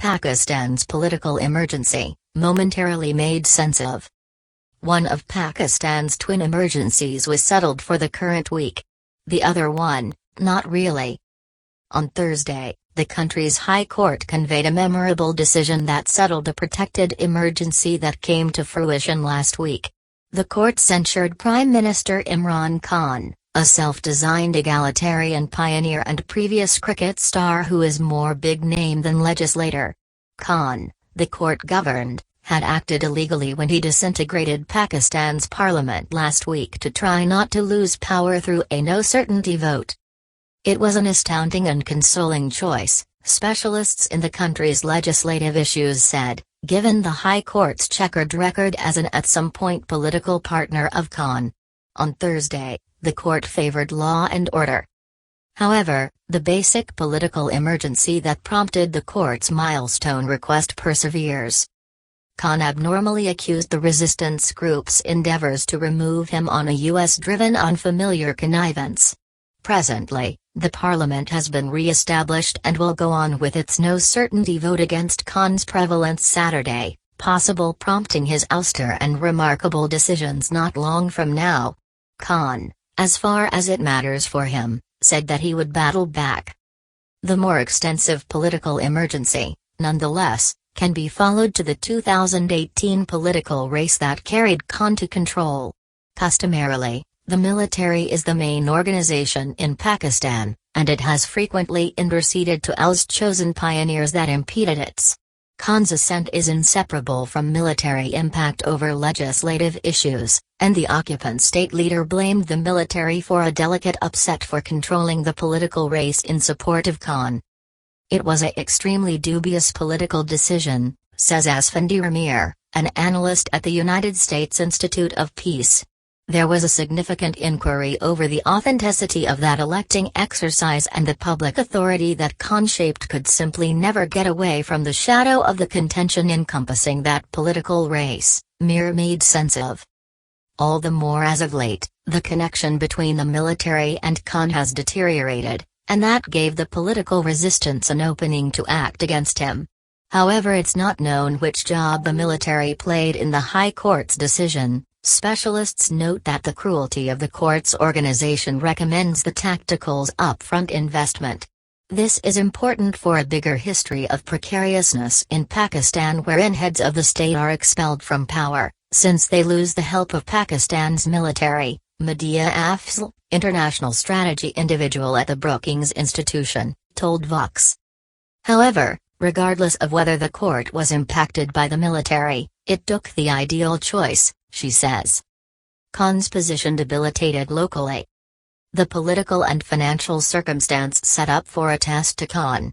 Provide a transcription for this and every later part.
Pakistan's political emergency, momentarily made sense of. One of Pakistan's twin emergencies was settled for the current week. The other one, not really. On Thursday, the country's High Court conveyed a memorable decision that settled a protected emergency that came to fruition last week. The court censured Prime Minister Imran Khan, a self-designed egalitarian pioneer and previous cricket star who is more big name than legislator. Khan, the court governed, had acted illegally when he disintegrated Pakistan's parliament last week to try not to lose power through a no-certainty vote. It was an astounding and consoling choice, specialists in the country's legislative issues said, given the High Court's checkered record as an at some point political partner of Khan. On Thursday, the court favored law and order. However, the basic political emergency that prompted the court's milestone request perseveres. Khan abnormally accused the resistance group's endeavors to remove him on a US-driven unfamiliar connivance. Presently, the parliament has been re-established and will go on with its no-certainty vote against Khan's prevalence Saturday, possible prompting his ouster and remarkable decisions not long from now. Khan, as far as it matters for him, said that he would battle back. The more extensive political emergency, nonetheless, can be followed to the 2018 political race that carried Khan to control. Customarily, the military is the main organization in Pakistan, and it has frequently interceded to Allah's chosen pioneers that impeded its. Khan's ascent is inseparable from military impact over legislative issues, and the occupant state leader blamed the military for a delicate upset for controlling the political race in support of Khan. It was an extremely dubious political decision, says Asfandi Ramir, an analyst at the United States Institute of Peace. There was a significant inquiry over the authenticity of that electing exercise, and the public authority that Khan shaped could simply never get away from the shadow of the contention encompassing that political race, Mir made sense of. All the more as of late, the connection between the military and Khan has deteriorated, and that gave the political resistance an opening to act against him. However, it's not known which job the military played in the High Court's decision. Specialists note that the cruelty of the court's organization recommends the tactical's upfront investment. This is important for a bigger history of precariousness in Pakistan, wherein heads of the state are expelled from power, since they lose the help of Pakistan's military. Medea Afzal, international strategy individual at the Brookings Institution, told Vox. However, regardless of whether the court was impacted by the military, it took the ideal choice, she says. Khan's position debilitated locally. The political and financial circumstance set up for a test to Khan.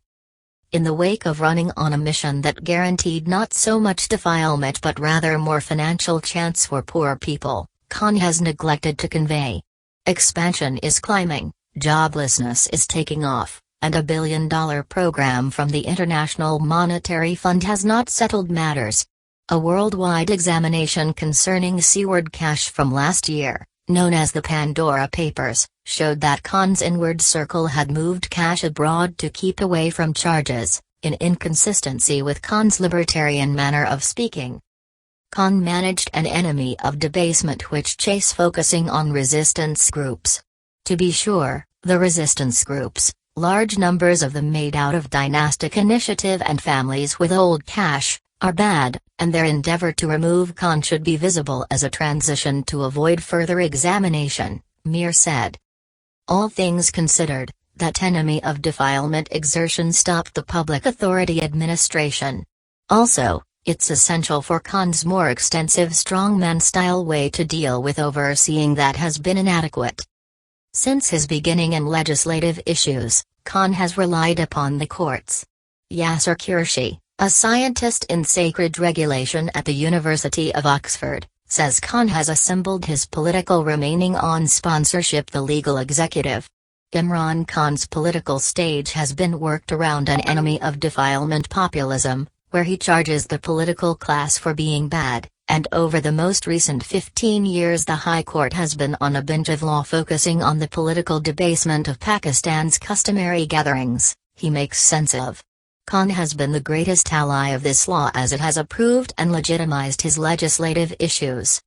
In the wake of running on a mission that guaranteed not so much defilement but rather more financial chance for poor people, Khan has neglected to convey. Expansion is climbing, joblessness is taking off, and a $1 billion program from the International Monetary Fund has not settled matters. A worldwide examination concerning seaward cash from last year, known as the Pandora Papers, showed that Khan's inward circle had moved cash abroad to keep away from charges, in inconsistency with Khan's libertarian manner of speaking. Khan managed an enemy of debasement which chase focusing on resistance groups. To be sure, the resistance groups, large numbers of them made out of dynastic initiative and families with old cash, are bad, and their endeavor to remove Khan should be visible as a transition to avoid further examination, Mir said. All things considered, that enemy of defilement exertion stopped the public authority administration. Also, it's essential for Khan's more extensive strongman-style way to deal with overseeing that has been inadequate. Since his beginning in legislative issues, Khan has relied upon the courts. Yasser Qureshi, a scientist in sacred regulation at the University of Oxford, says Khan has assembled his political remaining on sponsorship the legal executive. Imran Khan's political stage has been worked around an enemy of defilement populism, where he charges the political class for being bad, and over the most recent 15 years the High Court has been on a bench of law focusing on the political debasement of Pakistan's customary gatherings, he makes sense of. Khan has been the greatest ally of this law as it has approved and legitimized his legislative issues.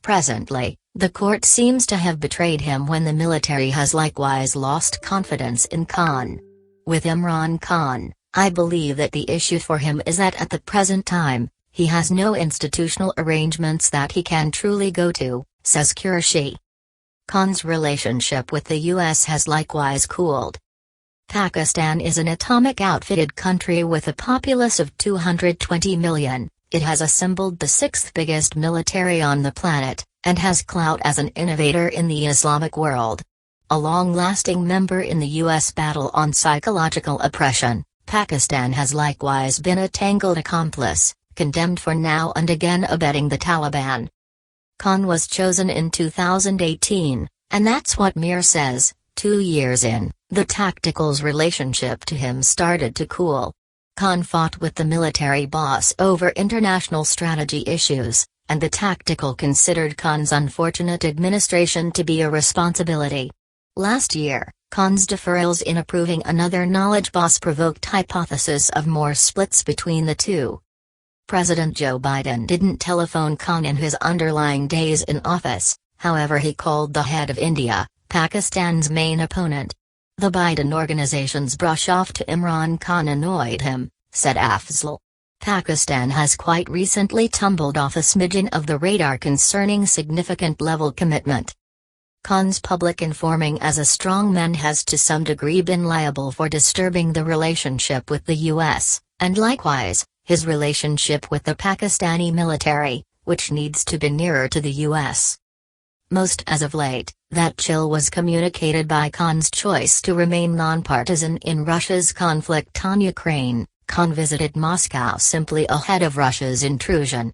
Presently, the court seems to have betrayed him when the military has likewise lost confidence in Khan. With Imran Khan, I believe that the issue for him is that at the present time, he has no institutional arrangements that he can truly go to, says Qureshi. Khan's relationship with the U.S. has likewise cooled. Pakistan is an atomic outfitted country with a populace of 220 million, it has assembled the sixth biggest military on the planet, and has clout as an innovator in the Islamic world. A long-lasting member in the U.S. battle on psychological oppression, Pakistan has likewise been a tangled accomplice, condemned for now and again abetting the Taliban. Khan was chosen in 2018, and that's what Mir says. 2 years in, the tactical's relationship to him started to cool. Khan fought with the military boss over international strategy issues, and the tactical considered Khan's unfortunate administration to be a responsibility. Last year, Khan's deferrals in approving another knowledge boss provoked hypothesis of more splits between the two. President Joe Biden didn't telephone Khan in his underlying days in office, however he called the head of India, Pakistan's main opponent. The Biden organization's brush-off to Imran Khan annoyed him, said Afzal. Pakistan has quite recently tumbled off a smidgen of the radar concerning significant level commitment. Khan's public informing as a strongman has to some degree been liable for disturbing the relationship with the U.S., and likewise, his relationship with the Pakistani military, which needs to be nearer to the U.S. Most as of late, that chill was communicated by Khan's choice to remain nonpartisan in Russia's conflict on Ukraine. Khan visited Moscow simply ahead of Russia's intrusion.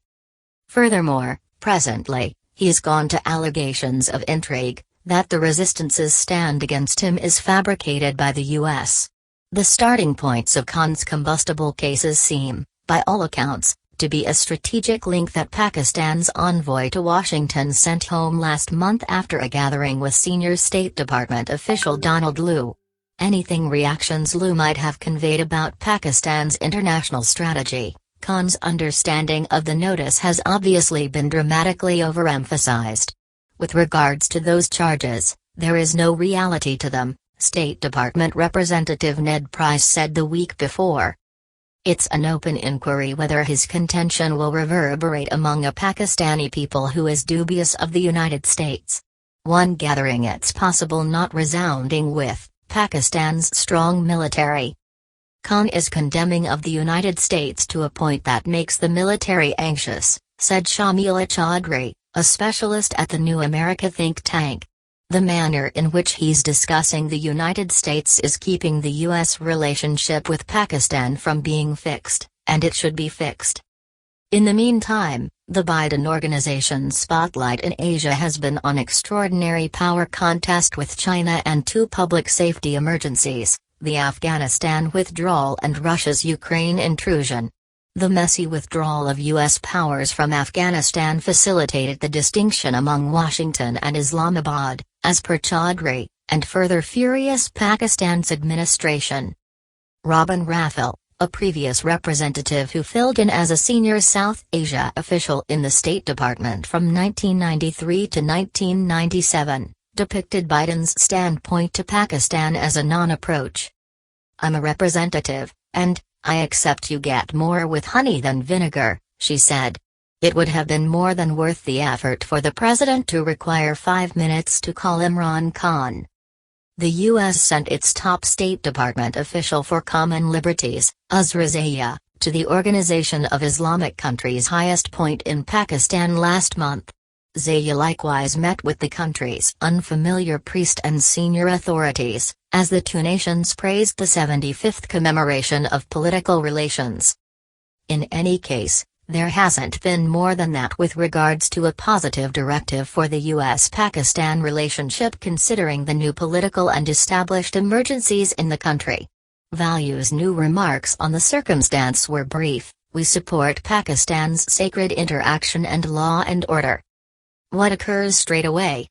Furthermore, presently, he's gone to allegations of intrigue, that the resistance's stand against him is fabricated by the U.S. The starting points of Khan's combustible cases seem, by all accounts, to be a strategic link that Pakistan's envoy to Washington sent home last month after a gathering with senior State Department official Donald Lu. Anything reactions Lu might have conveyed about Pakistan's international strategy, Khan's understanding of the notice has obviously been dramatically overemphasized. With regards to those charges, there is no reality to them, State Department Representative Ned Price said the week before. It's an open inquiry whether his contention will reverberate among a Pakistani people who is dubious of the United States. One gathering it's possible not resounding with Pakistan's strong military. Khan is condemning of the United States to a point that makes the military anxious, said Shamila Chaudhry, a specialist at the New America think tank. The manner in which he's discussing the United States is keeping the U.S. relationship with Pakistan from being fixed, and it should be fixed. In the meantime, the Biden organization's spotlight in Asia has been on extraordinary power contest with China and two public safety emergencies, the Afghanistan withdrawal and Russia's Ukraine intrusion. The messy withdrawal of U.S. powers from Afghanistan facilitated the distinction among Washington and Islamabad, as per Chaudhry, and further furious Pakistan's administration. Robin Raffel, a previous representative who filled in as a senior South Asia official in the State Department from 1993 to 1997, depicted Biden's standpoint to Pakistan as a non-approach. "I'm a representative, and I accept you get more with honey than vinegar," she said. It would have been more than worth the effort for the president to require 5 minutes to call Imran Khan. The U.S. sent its top State Department official for common liberties, Uzra Zaya, to the Organization of Islamic Countries' highest point in Pakistan last month. Zaya likewise met with the country's unfamiliar priest and senior authorities, as the two nations praised the 75th commemoration of political relations. In any case, there hasn't been more than that with regards to a positive directive for the U.S.-Pakistan relationship considering the new political and established emergencies in the country. Value's new remarks on the circumstance were brief: "We support Pakistan's sacred interaction and law and order." What occurs straight away?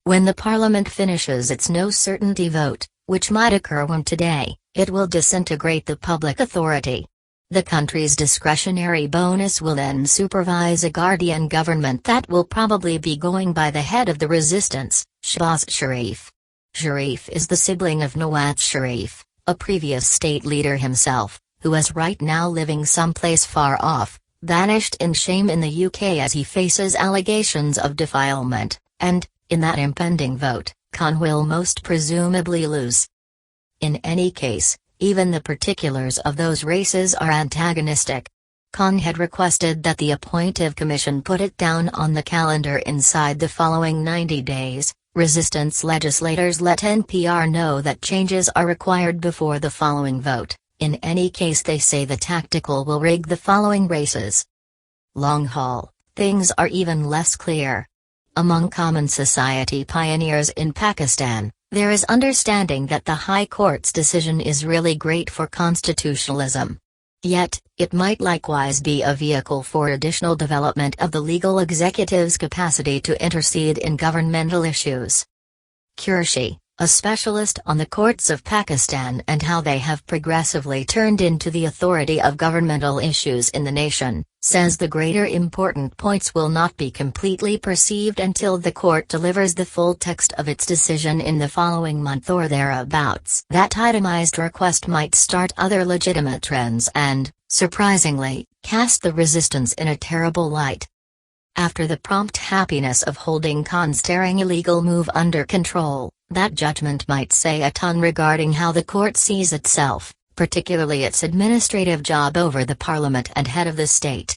When the parliament finishes its no certainty vote, which might occur when today, It will disintegrate the public authority. The country's discretionary bonus will then supervise a guardian government that will probably be going by the head of the resistance, Shahbaz Sharif. Sharif is the sibling of Nawaz Sharif, a previous state leader himself, who is right now living someplace far off, vanished in shame in the UK as he faces allegations of defilement, and, in that impending vote, Khan will most presumably lose. In any case, even the particulars of those races are antagonistic. Khan had requested that the appointive commission put it down on the calendar inside the following 90 days. Resistance legislators let NPR know that changes are required before the following vote. In any case, they say the tactical will rig the following races. Long haul, things are even less clear. Among common society pioneers in Pakistan, there is understanding that the High Court's decision is really great for constitutionalism. Yet, it might likewise be a vehicle for additional development of the legal executive's capacity to intercede in governmental issues. Qureshi, a specialist on the courts of Pakistan and how they have progressively turned into the authority of governmental issues in the nation, says the greater important points will not be completely perceived until the court delivers the full text of its decision in the following month or thereabouts. That itemized request might start other legitimate trends and, surprisingly, cast the resistance in a terrible light. After the prompt happiness of holding Khan's staring illegal move under control, that judgment might say a ton regarding how the court sees itself, particularly its administrative job over the parliament and head of the state.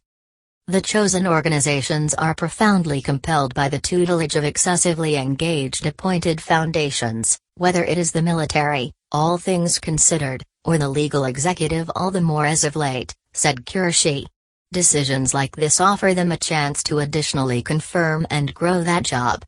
The chosen organizations are profoundly compelled by the tutelage of excessively engaged appointed foundations, whether it is the military, all things considered, or the legal executive, all the more as of late, said Qureshi. Decisions like this offer them a chance to additionally confirm and grow that job.